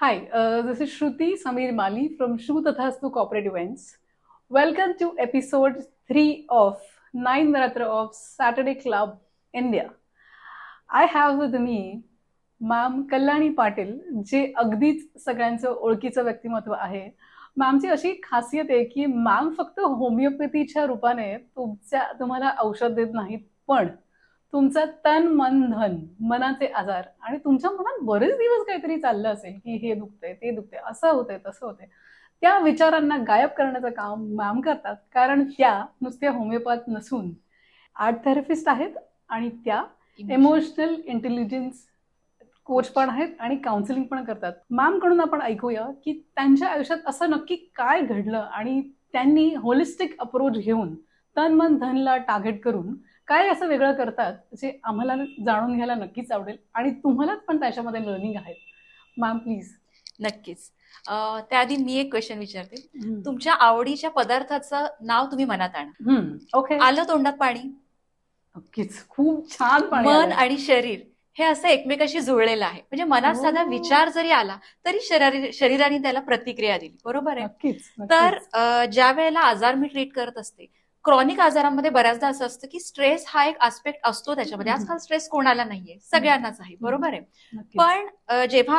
Hi, this is Shruti Samir Mali from Shru Tathastu Corporate Events. Welcome to episode 3 of 9 Naratra of Saturday Club India. I have with me ma'am Kalyani Patil, जे अगदीच सगळ्यांचं ओळखीचं व्यक्तिमत्व आहे. मॅमची अशी खासियत आहे की मॅम फक्त होमिओपॅथीच्या रूपाने तुम्हाला औषध देत नाहीत, पण तुमचं तन मन धन मनाचे आजार आणि तुमच्या मनात बरेच दिवस काहीतरी चाललं असेल की हे दुखतंय ते दुखतंय असं होतंय तसं होतंय, त्या विचारांना गायब करण्याचं काम मॅम करतात. कारण त्या नुसत्या होमिओपॅथ नसून आर्ट थेरपिस्ट आहेत आणि त्या इमोशनल इंटेलिजन्स कोच पण आहेत आणि काउन्सिलिंग पण करतात. मॅम कडून आपण ऐकूया की त्यांच्या आयुष्यात असं नक्की काय घडलं आणि त्यांनी होलिस्टिक अप्रोच घेऊन तन मन धनला टार्गेट करून काय असं वेगळं करतात, जे आम्हाला जाणून घ्यायला नक्कीच आवडेल आणि तुम्हाला पण त्याच्यामध्ये लर्निंग आहे. Ma'am please. नक्कीच. त्याआधी मी एक क्वेश्चन विचारते. तुमच्या आवडीच्या पदार्थाचं नाव तुम्ही मनात आणा. ओके. आलं तोंडात पाणी. नक्कीच. खूप छान पाणी मन आलंय. आणि शरीर हे असं एकमेकाशी जुळलेलं आहे. म्हणजे मनात साधा विचार जरी आला तरी शरीराने त्याला प्रतिक्रिया दिली. बरोबर आहे. नक्कीच. तर ज्या वेळेला आजार मी ट्रीट करत असते, क्रॉनिक आजारांमध्ये बऱ्याचदा असं असतं की स्ट्रेस हा एक आस्पेक्ट असतो त्याच्यामध्ये. आजकाल स्ट्रेस कोणाला नाहीये, सगळ्यांनाच आहे. बरोबर आहे. नक्कीच. पण जेव्हा